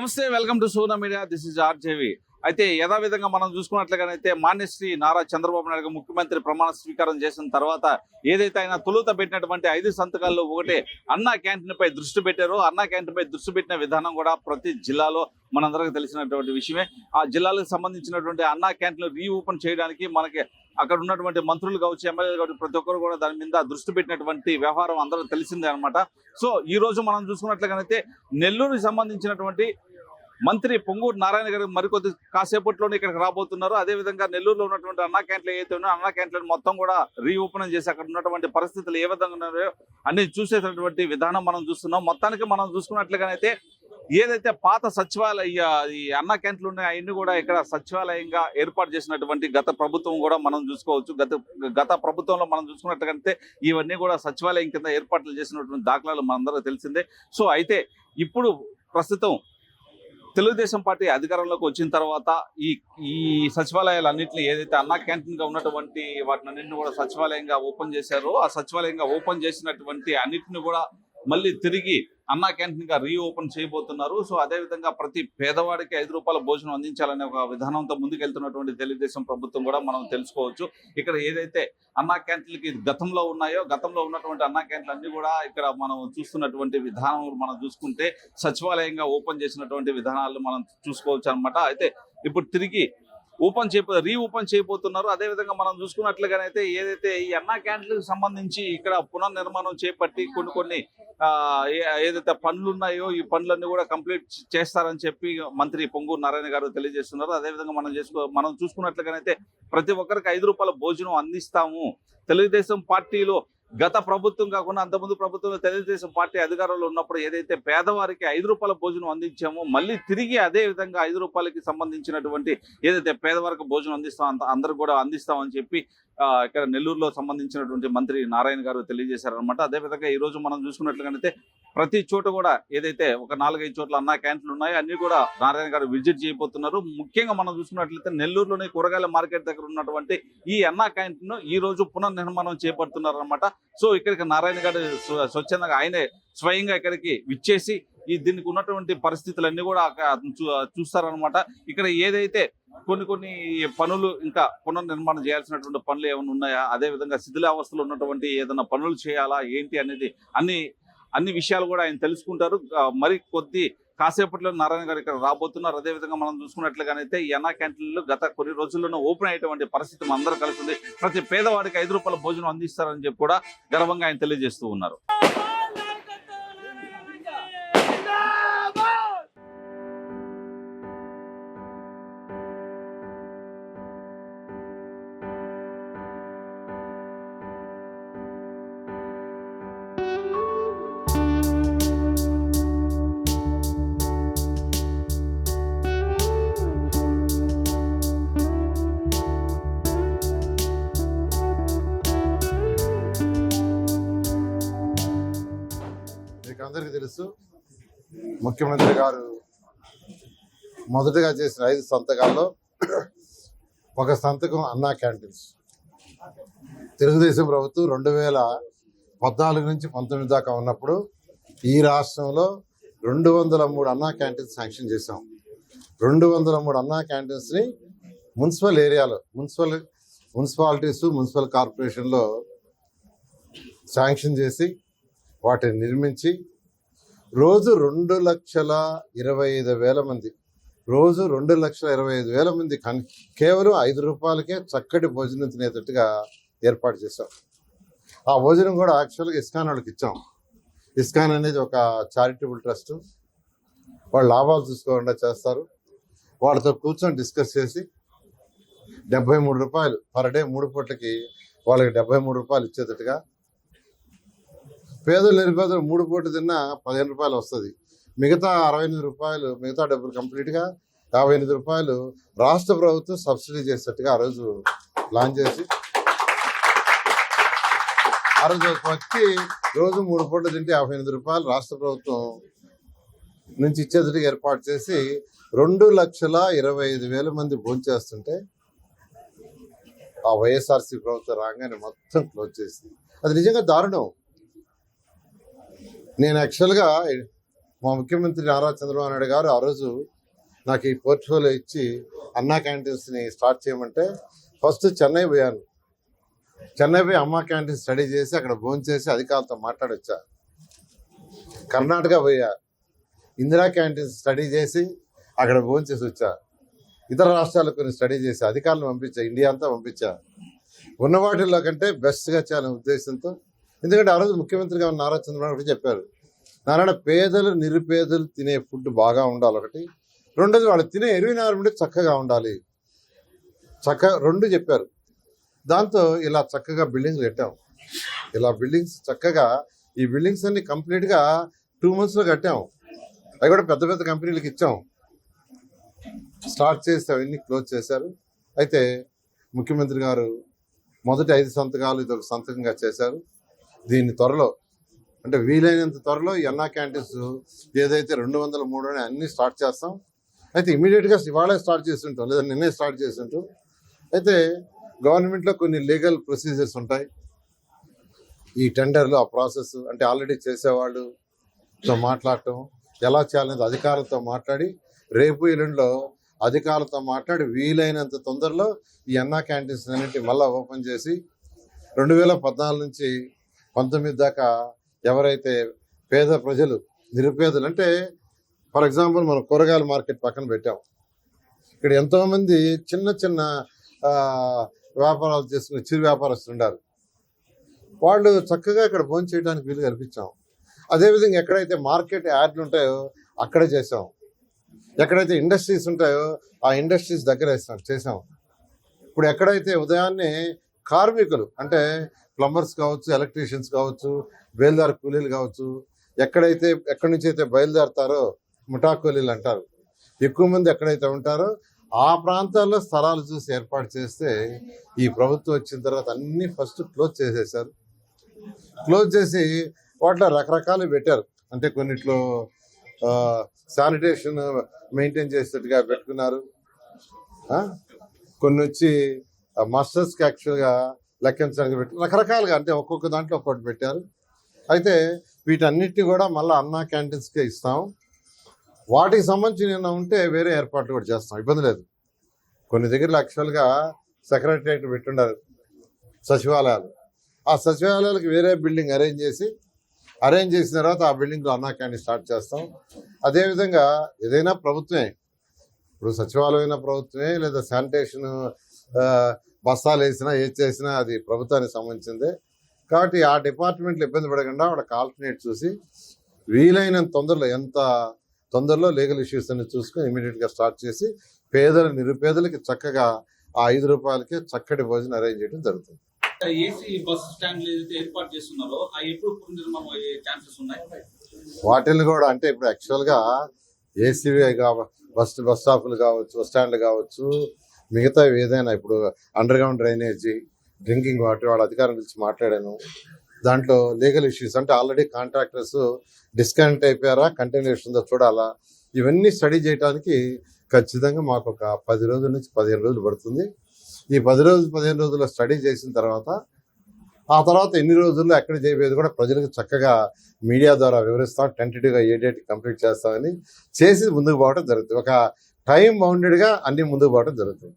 నమస్తే, welcome to Sona media. This is RJV. అయితే యథావిధంగా మనం చూసుకున్నట్లుగానైతే మాన్యశ్రీ నారా చంద్రబాబు నాయుడు ముఖ్యమంత్రి ప్రమాణ స్వీకారం చేసిన తర్వాత ఏదైతే ఆయన తొలుత పెట్టినటువంటి 5 సంతకాల్లో ఒకటే అన్నా క్యాంటీన్ పై దృష్టి పెట్టారో, అన్నా క్యాంటీన్ పై దృష్టి పెట్టిన విధానం కూడా ప్రతి జిల్లాలో మనందరికీ తెలిసినటువంటి విషయమే. ఆ జిల్లాలకు సంబంధించినటువంటి అన్నా క్యాంటీన్లు రీఓపెన్ చేయడానికి మనకి అక్కడ ఉన్నటువంటి మంత్రులు కావచ్చు, ఎమ్మెల్యేలు కావచ్చు, ప్రతి ఒక్కరు కూడా దాని మీద దృష్టి పెట్టినటువంటి వ్యవహారం అందరూ తెలిసిందే అనమాట. సో ఈ రోజు మనం చూసుకున్నట్లుగానైతే నెల్లూరుకి సంబంధించినటువంటి మంత్రి పొంగూరు నారాయణ గారు మరికొద్ది కాసేపట్లోనే ఇక్కడికి రాబోతున్నారు. అదేవిధంగా నెల్లూరులో ఉన్నటువంటి అన్నా క్యాంటీన్లు ఏవైతే ఉన్నాయో అన్నా క్యాంటీన్లను మొత్తం కూడా రీఓపెన్ చేసి అక్కడ ఉన్నటువంటి పరిస్థితులు ఏ విధంగా ఉన్నాయో అన్ని చూసేటటువంటి విధానం మనం చూస్తున్నాం. మొత్తానికి మనం చూసుకున్నట్లుగానైతే ఏదైతే పాత సచివాలయ ఈ అన్నా క్యాంటీన్లు ఉన్నాయో అవన్నీ కూడా ఇక్కడ సచివాలయంగా ఏర్పాటు చేసినటువంటి గత ప్రభుత్వం కూడా మనం చూసుకోవచ్చు. గత ప్రభుత్వంలో మనం చూసుకున్నట్లయితే ఇవన్నీ కూడా సచివాలయం కింద ఏర్పాట్లు చేసినటువంటి దాఖలాలు మనందరూ తెలిసిందే. సో అయితే ఇప్పుడు ప్రస్తుతం తెలుగుదేశం పార్టీ అధికారంలోకి వచ్చిన తర్వాత ఈ సచివాలయాలన్నింటినీ ఏదైతే అన్నా క్యాంటీన్ గా ఉన్నటువంటి వాటినన్నింటినీ కూడా సచివాలయంగా ఓపెన్ చేశారో, ఆ సచివాలయంగా ఓపెన్ చేసినటువంటి అన్నింటిని కూడా మళ్ళీ తిరిగి అన్నా క్యాంటీన్ గా రీఓపెన్ చేయబోతున్నారు. సో అదేవిధంగా ప్రతి పేదవాడికి 5 రూపాయల భోజనం అందించాలనే ఒక విధానంతో ముందుకెళ్తున్నటువంటి తెలుగుదేశం ప్రభుత్వం కూడా మనం తెలుసుకోవచ్చు. ఇక్కడ ఏదైతే అన్నా క్యాంటీన్లకి గతంలో ఉన్నాయో, గతంలో ఉన్నటువంటి అన్నా క్యాంటీన్లు అన్ని కూడా ఇక్కడ మనం చూస్తున్నటువంటి విధానం మనం చూసుకుంటే సచివాలయంగా ఓపెన్ చేసినటువంటి విధానాలు మనం చూసుకోవచ్చు అనమాట. అయితే ఇప్పుడు తిరిగి రీఓపెన్ చేయబోతున్నారు. అదేవిధంగా మనం చూసుకున్నట్లుగానైతే ఏదైతే ఈ అన్నా క్యాంటీన్లకు సంబంధించి ఇక్కడ పునర్నిర్మాణం చేపట్టి కొన్ని ఏదైతే పనులు ఉన్నాయో ఈ పనులన్నీ కూడా కంప్లీట్ చేస్తారని చెప్పి మంత్రి పొంగూరు నారాయణ గారు తెలియజేస్తున్నారు. అదేవిధంగా మనం చూసుకున్నట్లుగానైతే ప్రతి ఒక్కరికి 5 రూపాయల భోజనం అందిస్తాము. తెలుగుదేశం పార్టీలో గత ప్రభుత్వం కాకుండా అంతకుముందు ప్రభుత్వంలో తెలుగుదేశం పార్టీ అధికారంలో ఉన్నప్పుడు ఏదైతే పేదవారికి 5 రూపాయల భోజనం అందించామో మళ్ళీ తిరిగి అదే విధంగా 5 రూపాయలకి సంబంధించినటువంటి ఏదైతే పేదవారికి భోజనం అందరూ కూడా అందిస్తామని చెప్పి ఇక్కడ నెల్లూరులో సంబంధించినటువంటి మంత్రి నారాయణ గారు తెలియజేశారనమాట. అదేవిధంగా ఈ రోజు మనం చూసుకున్నట్లుగానైతే ప్రతి చోట కూడా ఏదైతే ఒక 4-5 చోట్ల అన్నా క్యాంటీన్లు ఉన్నాయో అన్ని కూడా నారాయణ గారు విజిట్ చేయబోతున్నారు. ముఖ్యంగా మనం చూసుకున్నట్లయితే నెల్లూరులోని కూరగాయల మార్కెట్ దగ్గర ఉన్నటువంటి ఈ అన్నా క్యాంటీన్ ఈ రోజు పునర్నిర్మాణం చేపడుతున్నారు అనమాట. సో ఇక్కడికి నారాయణ గారు స్వచ్ఛందంగా ఆయనే స్వయంగా ఇక్కడికి విచ్చేసి దీనికి ఉన్నటువంటి పరిస్థితులన్నీ కూడా చూస్తారనమాట. ఇక్కడ ఏదైతే కొన్ని పనులు ఇంకా పునర్నిర్మాణం చేయాల్సినటువంటి పనులు ఏమైనా ఉన్నాయా, అదేవిధంగా శిథిలావస్థలో ఉన్నటువంటి ఏదైనా పనులు చేయాలా ఏంటి అనేది అన్ని విషయాలు కూడా ఆయన తెలుసుకుంటారు. మరి కాసేపట్లో నారాయణ గారు ఇక్కడ రాబోతున్నారు. అదేవిధంగా మనం చూసుకున్నట్లుగానైతే ఈ అన్నా క్యాంటీన్లు గత కొన్ని రోజుల్లోనే ఓపెన్ అయ్యేటువంటి పరిస్థితి మనందరూ కలిసింది. ప్రతి పేదవాడికి 5 రూపాయల భోజనం అందిస్తారని చెప్పి కూడా గర్వంగా ఆయన తెలియజేస్తూ ఉన్నారు. అందరికీ తెలుసు, ముఖ్యమంత్రి గారు మొదటగా చేసిన 5 సంతకాల్లో ఒక సంతకం అన్నా క్యాంటీన్స్. తెలుగుదేశం ప్రభుత్వం 2014 నుంచి 19 దాకా ఉన్నప్పుడు ఈ రాష్ట్రంలో 203 అన్నా క్యాంటీన్స్ శాంక్షన్ చేశాం. 203 అన్నా క్యాంటీన్స్ని మున్సిపల్ ఏరియాలో మున్సిపాలిటీస్ మున్సిపల్ కార్పొరేషన్లో శాంక్షన్ చేసి వాటిని నిర్మించి రోజు 2,25,000 మంది రోజు 2,25,000 మంది కేవలం 5 రూపాయలకే చక్కటి భోజనం తినేటట్టుగా ఏర్పాటు చేశాం. ఆ భోజనం కూడా యాక్చువల్గా ఇస్కాన్ వాళ్ళకి ఇచ్చాం. ఇస్కాన్ అనేది ఒక చారిటబుల్ ట్రస్ట్. వాళ్ళు లాభాలు చూసుకోకుండా చేస్తారు. వాళ్ళతో కూర్చొని డిస్కస్ చేసి 73 రూపాయలు పర్ డే 3 పూటలకి వాళ్ళకి 73 రూపాయలు ఇచ్చేటట్టుగా, పేదలు నిరుపేదలు 3 పూటలు తిన్నా 15 రూపాయలు వస్తుంది. మిగతా 68 రూపాయలు, మిగతా డబ్బులు కంప్లీట్గా 58 రూపాయలు రాష్ట్ర ప్రభుత్వం సబ్సిడీ చేసేట్టుగా ఆ రోజు ప్లాన్ చేసి ఆ రోజు ఒక వ్యక్తి రోజు 3 పూటలు తింటే 58 రూపాయలు రాష్ట్ర ప్రభుత్వం నుంచి ఇచ్చేటట్టుగా ఏర్పాటు చేసి 2,25,000 మంది భోంచేస్తుంటే ఆ వైఎస్ఆర్సీ ప్రభుత్వం రాగానే మొత్తం క్లోజ్ చేసింది. అది నిజంగా దారుణం. నేను యాక్చువల్గా మా ముఖ్యమంత్రి నారా చంద్రబాబు నాయుడు గారు ఆ రోజు నాకు ఈ పోర్ట్ఫోలియో ఇచ్చి అన్నా క్యాంటీన్స్ని స్టార్ట్ చేయమంటే ఫస్ట్ చెన్నై పోయాను. చెన్నై పోయి అమ్మా క్యాంటీన్ స్టడీ చేసి అక్కడ భోజనం చేసి అధికారులతో మాట్లాడొచ్చా. కర్ణాటక పోయా, ఇందిరా క్యాంటీన్ స్టడీ చేసి అక్కడ భోజనం చేసి వచ్చా. ఇతర రాష్ట్రాలకు కొన్ని స్టడీ చేసి అధికారులను పంపించా, ఇండియా అంతా పంపించా. ఉన్న వాటిల్లో కంటే బెస్ట్గా చేయాలనే ఉద్దేశంతో, ఎందుకంటే ఆ రోజు ముఖ్యమంత్రిగా ఉన్న నారా చంద్రబాబు నాయుడు చెప్పారు, నారాయణ పేదలు నిరుపేదలు తినే ఫుడ్ బాగా ఉండాలి ఒకటి, రెండోది వాళ్ళు తినే ఎన్విరాన్మెంట్ చక్కగా ఉండాలి, రెండు చెప్పారు. దాంతో ఇలా చక్కగా బిల్డింగ్లు కట్టాం. ఇలా బిల్డింగ్స్ చక్కగా ఈ బిల్డింగ్స్ అన్ని కంప్లీట్గా 2 monthsలో కట్టాం. అవి కూడా పెద్ద పెద్ద కంపెనీలకు ఇచ్చాం. స్టార్ట్ చేస్తే అవన్నీ క్లోజ్ చేశారు. అయితే ముఖ్యమంత్రి గారు మొదటి 5 సంతకాలు ఇదొక సంతకంగా చేశారు. దీన్ని త్వరలో, అంటే వీలైనంత త్వరలో ఈ అన్నా క్యాంటీన్స్ ఏదైతే 200, 300 అన్నీ స్టార్ట్ చేస్తాం. అయితే ఇమీడియట్గా ఇవాళే స్టార్ట్ చేస్తుంటాం, లేదా నిన్నే స్టార్ట్ చేస్తుంటాం. అయితే గవర్నమెంట్లో కొన్ని లీగల్ ప్రొసీజర్స్ ఉంటాయి. ఈ టెండర్లు, ఆ ప్రాసెస్ అంటే ఆల్రెడీ చేసేవాళ్ళుతో మాట్లాడటం, ఎలా చేయాలనేది అధికారులతో మాట్లాడి, రేపు ఎల్లుండిలో అధికారులతో మాట్లాడి వీలైనంత తొందరలో ఈ అన్నా క్యాంటీన్స్ అన్నింటి మళ్ళీ ఓపెన్ చేసి 2014 నుంచి 19 దాకా ఎవరైతే పేద ప్రజలు, నిరుపేదలు, అంటే ఫర్ ఎగ్జాంపుల్ మనం కూరగాయల మార్కెట్ పక్కన పెట్టాం. ఇక్కడ ఎంతోమంది చిన్న చిన్న వ్యాపారాలు చేసుకునే చిరు వ్యాపారస్తులు ఉన్నారు. వాళ్ళు చక్కగా ఇక్కడ భోజనం చేయడానికి వీలు కల్పించాం. అదేవిధంగా ఎక్కడైతే మార్కెట్ యార్డ్లు ఉంటాయో అక్కడే చేసాం. ఎక్కడైతే ఇండస్ట్రీస్ ఉంటాయో ఆ ఇండస్ట్రీస్ దగ్గర చేసాం. ఇప్పుడు ఎక్కడైతే ఉదయాన్నే కార్మికులు, అంటే ప్లంబర్స్ కావచ్చు, ఎలక్ట్రీషియన్స్ కావచ్చు, బయలుదేరి కూలీలు కావచ్చు, ఎక్కడి నుంచి అయితే బయలుదేరతారో ముఠా కూలీలు అంటారు, ఎక్కువ మంది ఎక్కడైతే ఉంటారో ఆ ప్రాంతాల్లో స్థలాలు చూసి ఏర్పాటు చేస్తే, ఈ ప్రభుత్వం వచ్చిన తర్వాత అన్నీ ఫస్ట్ క్లోజ్ చేసేసారు. క్లోజ్ చేసి వాటిలో రకరకాలు పెట్టారు. అంటే కొన్నిట్లో శానిటేషన్ మెయింటైన్ చేసేట్టుగా పెట్టుకున్నారు. కొన్ని వచ్చి మాస్టర్స్కి యాక్చువల్గా లెక్కించడానికి పెట్టి రకరకాలుగా, అంటే ఒక్కొక్క దాంట్లో ఒక్కొక్కటి పెట్టారు. అయితే వీటన్నిటిని కూడా మళ్ళీ అన్నా క్యాంటీన్స్కే ఇస్తాం. వాటికి సంబంధించి ఏమైనా ఉంటే వేరే ఏర్పాట్లు కూడా చేస్తాం, ఇబ్బంది లేదు. కొన్ని దగ్గరలో యాక్చువల్గా సెక్రటరియట్ పెట్టున్నారు, సచివాలయాలు. ఆ సచివాలయాలకు వేరే బిల్డింగ్ అరేంజ్ చేసిన తర్వాత ఆ బిల్డింగ్లో అన్నా క్యాంటీన్ స్టార్ట్ చేస్తాం. అదేవిధంగా ఏదైనా ప్రభుత్వమే, ఇప్పుడు సచివాలయం అయినా ప్రభుత్వమే, లేదా శానిటేషన్ బస్తాలు వేసినా ఏది చేసినా అది ప్రభుత్వానికి సంబంధించిందే. కాబట్టి ఆ డిపార్ట్మెంట్లు ఇబ్బంది పడకుండా వాళ్ళకి ఆల్టర్నేట్ చూసి వీలైనంత తొందరలో, ఎంత తొందరలో లీగల్ ఇష్యూస్ అన్ని చూసుకొని ఇమీడియట్గా స్టార్ట్ చేసి నిరుపేదలకి చక్కగా ఆ 5 రూపాయలకే చక్కటి భోజనం అరేంజ్ చేయడం జరుగుతుంది. ఏసీ బస్ స్టాండ్లు ఏదైతే ఏర్పాటు చేస్తున్నారో అవి ఎప్పుడు పునర్నిర్మాణం అయ్యే ఛాన్సెస్ ఉన్నాయి? వాటిని కూడా, అంటే ఇప్పుడు యాక్చువల్గా ఏసీవీ బస్ స్టాప్లు కావచ్చు, బస్ స్టాండ్లు కావచ్చు, మిగతా ఏదైనా ఇప్పుడు under ground drainage, drinking water, వాళ్ళ అధికారం గురించి మాట్లాడాను. దాంట్లో లీగల్ ఇష్యూస్, అంటే ఆల్రెడీ కాంట్రాక్టర్స్ డిస్కనెక్ట్ అయిపోయారా, కంటిన్యూషన్ ఉందో చూడాలా, ఇవన్నీ స్టడీ చేయడానికి ఖచ్చితంగా మాకు ఒక 10 రోజుల నుంచి 15 రోజులు పడుతుంది. ఈ 15 రోజుల్లో స్టడీ చేసిన తర్వాత ఆ తర్వాత ఎన్ని రోజుల్లో ఎక్కడ చేయబోయేది కూడా ప్రజలకు చక్కగా మీడియా ద్వారా వివరిస్తాం. టెంటేటివ్గా ఏ డేట్ కంప్లీట్ చేస్తామని చేసి ముందుకు పోవడం జరుగుతుంది. ఒక టైం బౌండెడ్గా అన్ని ముందుకు పోవడం జరుగుతుంది.